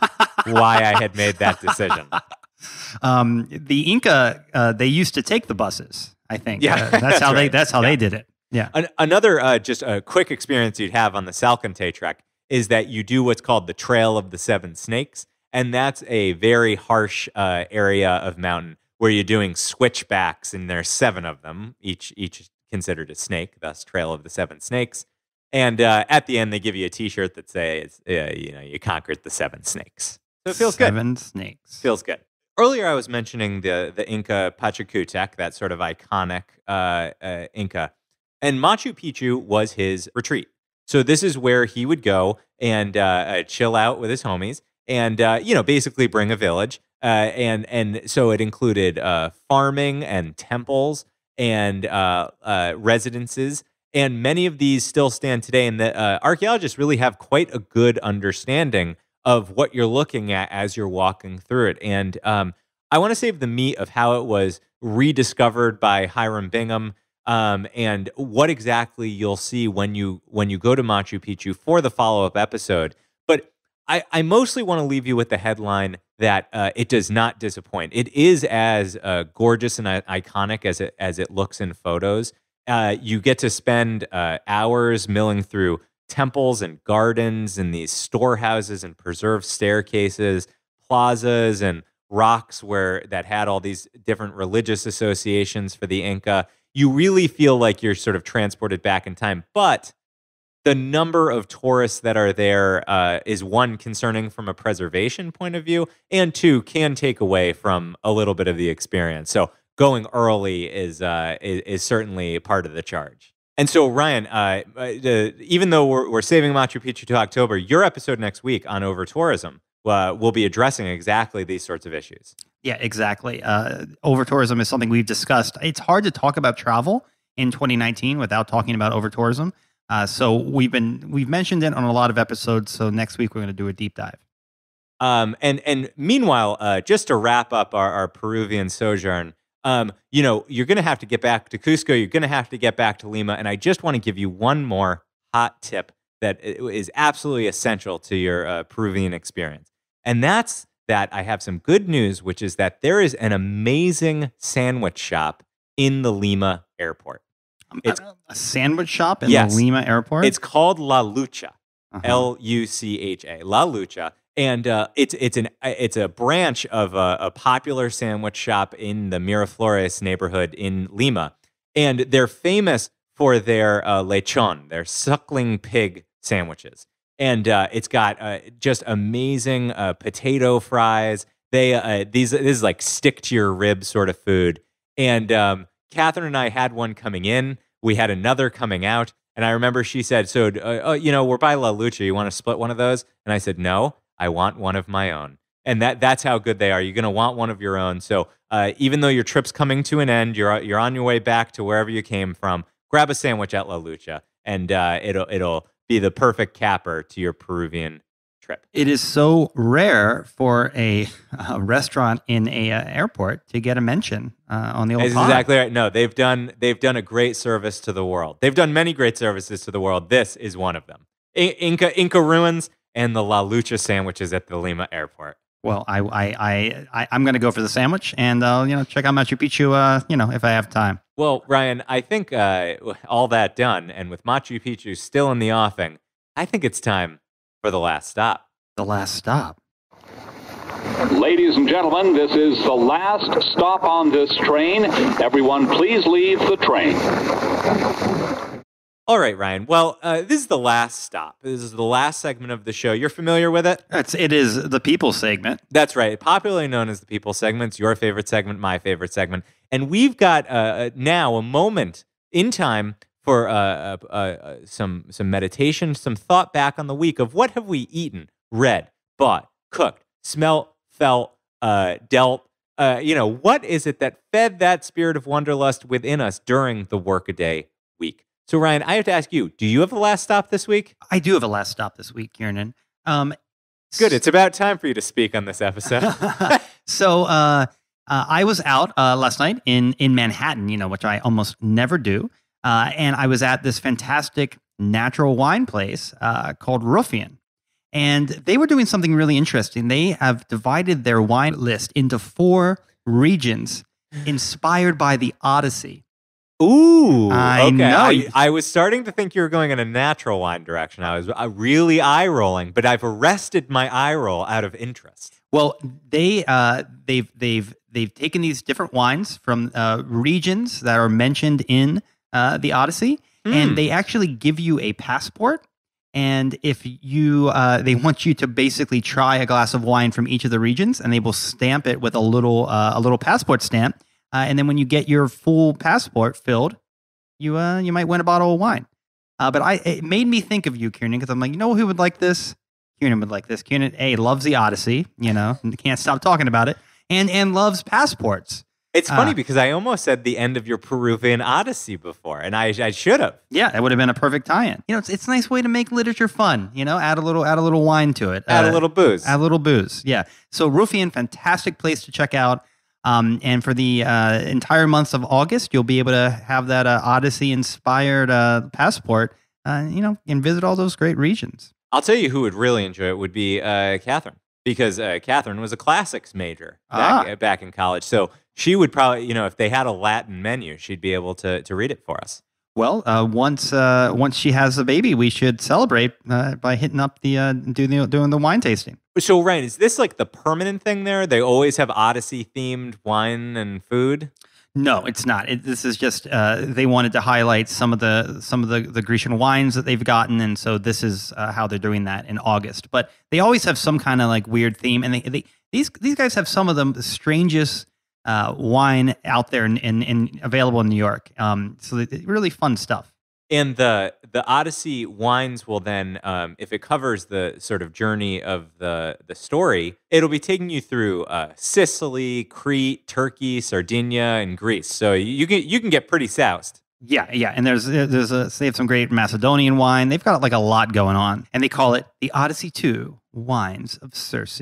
why I had made that decision. The Inca, they used to take the buses, I think. Yeah, that's how they did it. Yeah. Another just a quick experience you'd have on the Salcantay trek is that you do what's called the Trail of the Seven Snakes, and that's a very harsh area of mountain where you're doing switchbacks, and there's 7 of them, each considered a snake, thus Trail of the Seven Snakes. And at the end, they give you a T-shirt that says, you conquered the 7 snakes. So it feels good. 7 snakes. Feels good. Earlier, I was mentioning the Inca Pachacutec, that sort of iconic Inca. And Machu Picchu was his retreat. So this is where he would go and chill out with his homies and, basically bring a village. And so it included farming and temples and residences. And many of these still stand today. And the archaeologists really have quite a good understanding of what you're looking at as you're walking through it. And I want to save the meat of how it was rediscovered by Hiram Bingham and what exactly you'll see when you go to Machu Picchu for the follow-up episode. But I mostly want to leave you with the headline that it does not disappoint. It is as gorgeous and iconic as it looks in photos. You get to spend hours milling through temples and gardens and these storehouses and preserved staircases, plazas and rocks that had all these different religious associations for the Inca. You really feel like you're sort of transported back in time. But the number of tourists that are there is, one, concerning from a preservation point of view, and 2, can take away from a little bit of the experience. So going early is certainly part of the charge. And so, Ryan, even though we're saving Machu Picchu to October, your episode next week on over-tourism will be addressing exactly these sorts of issues. Yeah, exactly. Over-tourism is something we've discussed. It's hard to talk about travel in 2019 without talking about over-tourism. So we've mentioned it on a lot of episodes. So next week we're going to do a deep dive. And meanwhile, just to wrap up our Peruvian sojourn, you're going to have to get back to Cusco. You're going to have to get back to Lima. And I just want to give you one more hot tip that is absolutely essential to your Peruvian experience. And that's that I have some good news, which is that there is an amazing sandwich shop in the Lima airport. It's a sandwich shop in the Lima airport? It's called La Lucha, Lucha, La Lucha. And it's a branch of a popular sandwich shop in the Miraflores neighborhood in Lima. And they're famous for their lechon, their suckling pig sandwiches. And it's got just amazing potato fries. This is like stick to your rib sort of food. And Catherine and I had one coming in. We had another coming out. And I remember she said, so, we're by La Lucha. You want to split one of those? And I said, no, I want one of my own. And that's how good they are. You're going to want one of your own. So even though your trip's coming to an end, you're on your way back to wherever you came from, grab a sandwich at La Lucha, and it'll be the perfect capper to your Peruvian trip. It is so rare for a restaurant in a airport to get a mention on the old That's exactly right. No, they've done a great service to the world. They've done many great services to the world. This is one of them. Inca ruins and the La Lucha sandwiches at the Lima airport. Well, I'm going to go for the sandwich, and check out Machu Picchu, if I have time. Well, Ryan, I think all that done, and with Machu Picchu still in the offing, I think it's time for the last stop. The last stop. Ladies and gentlemen, this is the last stop on this train. Everyone, please leave the train. All right, Ryan. Well, this is the last stop. This is the last segment of the show. You're familiar with it? It is the People segment. That's right. Popularly known as the People segment. It's your favorite segment, my favorite segment. And we've got now a moment in time for some meditation, some thought back on the week of what have we eaten, read, bought, cooked, smelt, felt, dealt. What is it that fed that spirit of wanderlust within us during the workaday week? So, Ryan, I have to ask you, do you have a last stop this week? I do have a last stop this week, Kiernan. Good. It's about time for you to speak on this episode. So I was out last night in Manhattan, which I almost never do. And I was at this fantastic natural wine place called Ruffian. And they were doing something really interesting. They have divided their wine list into 4 regions inspired by the Odyssey. Ooh, I okay. know. I was starting to think you were going in a natural wine direction. I was really eye rolling, but I've arrested my eye roll out of interest. Well, they've taken these different wines from regions that are mentioned in the Odyssey, and they actually give you a passport. And if you, they want you to basically try a glass of wine from each of the regions, and they will stamp it with a little passport stamp. And then when you get your full passport filled, you might win a bottle of wine. But it made me think of you, Kiernan, because I'm like, who would like this? Kiernan would like this. Kiernan, loves the Odyssey, and can't stop talking about it, and loves passports. It's funny because I almost said the end of your Peruvian Odyssey before, and I should have. Yeah, that would have been a perfect tie-in. It's a nice way to make literature fun. Add a little wine to it. Add a little booze. Add a little booze. Yeah. So Ruffian, fantastic place to check out. And for the entire month of August, you'll be able to have that Odyssey-inspired passport, and visit all those great regions. I'll tell you who would really enjoy it would be Catherine, because Catherine was a classics major back in college. So she would probably, if they had a Latin menu, she'd be able to read it for us. Well, once she has a baby, we should celebrate by hitting up doing the wine tasting. So, Ryan, is this like the permanent thing there? They always have Odyssey-themed wine and food? No, it's not. This is just they wanted to highlight some of the Grecian wines that they've gotten, and so this is how they're doing that in August. But they always have some kind of like weird theme, and these guys have some of the strangest wine out there and available in New York. So really fun stuff. And the Odyssey wines will then, if it covers the sort of journey of the story, it'll be taking you through Sicily, Crete, Turkey, Sardinia, and Greece. So you can get pretty soused. Yeah, and they have some great Macedonian wine. They've got like a lot going on, and they call it the Odyssey 2 Wines of Circe.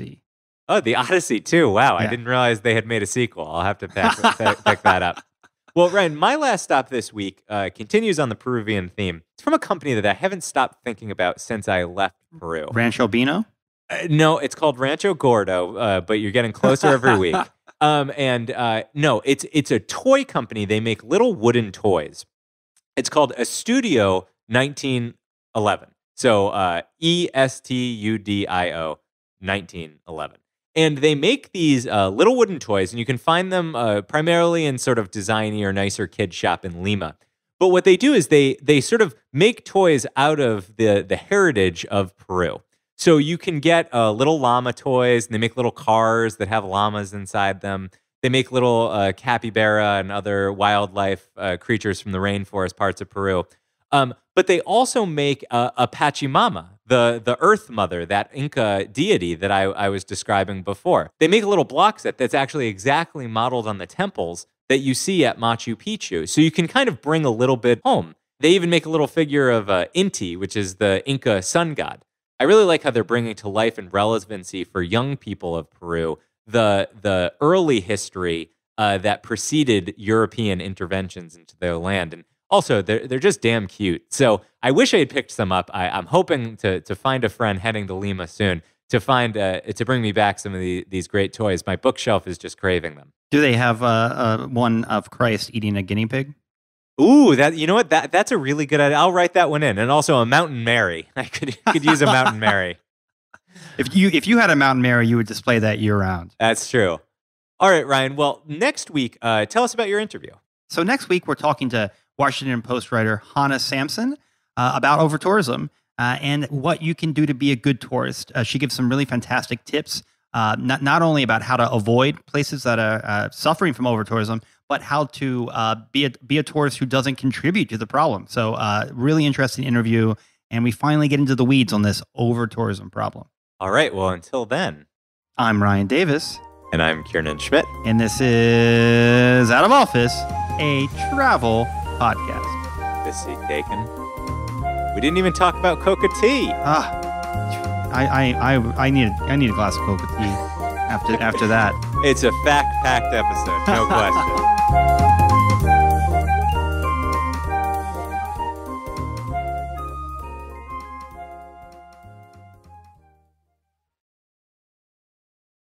Oh, the Odyssey 2. Wow, yeah. I didn't realize they had made a sequel. I'll have to pick that up. Well, Ryan, my last stop this week continues on the Peruvian theme. It's from a company that I haven't stopped thinking about since I left Peru. Rancho Bino? No, it's called Rancho Gordo, but you're getting closer every week. No, it's a toy company. They make little wooden toys. It's called Estudio 1911. So ESTUDIO 1911. And they make these little wooden toys, and you can find them primarily in sort of designy or nicer kid shop in Lima. But what they do is they sort of make toys out of the heritage of Peru. So you can get little llama toys, and they make little cars that have llamas inside them. They make little capybara and other wildlife creatures from the rainforest parts of Peru. But they also make a Pachamama, the Earth Mother, that Inca deity that I was describing before. They make a little block set that's actually exactly modeled on the temples that you see at Machu Picchu. So you can kind of bring a little bit home. They even make a little figure of Inti, which is the Inca sun god. I really like how they're bringing to life and relevancy for young people of Peru the early history that preceded European interventions into their land. And also, they're just damn cute. So I wish I had picked some up. I'm hoping to find a friend heading to Lima soon to bring me back some of these great toys. My bookshelf is just craving them. Do they have one of Christ eating a guinea pig? Ooh, you know what? That's a really good idea. I'll write that one in. And also a Mountain Mary. I could use a Mountain Mary. If you had a Mountain Mary, you would display that year round. That's true. All right, Ryan. Well, next week, tell us about your interview. So next week, we're talking to Washington Post writer Hannah Sampson about over-tourism and what you can do to be a good tourist. She gives some really fantastic tips, not only about how to avoid places that are suffering from over-tourism, but how to be a tourist who doesn't contribute to the problem. So really interesting interview, and we finally get into the weeds on this over-tourism problem. All right, well, until then. I'm Ryan Davis. And I'm Kiernan Schmidt. And this is Out of Office, a travel podcast. This seat taken. We didn't even talk about coca tea. I need a glass of coca tea after that. It's a fact-packed episode, no question.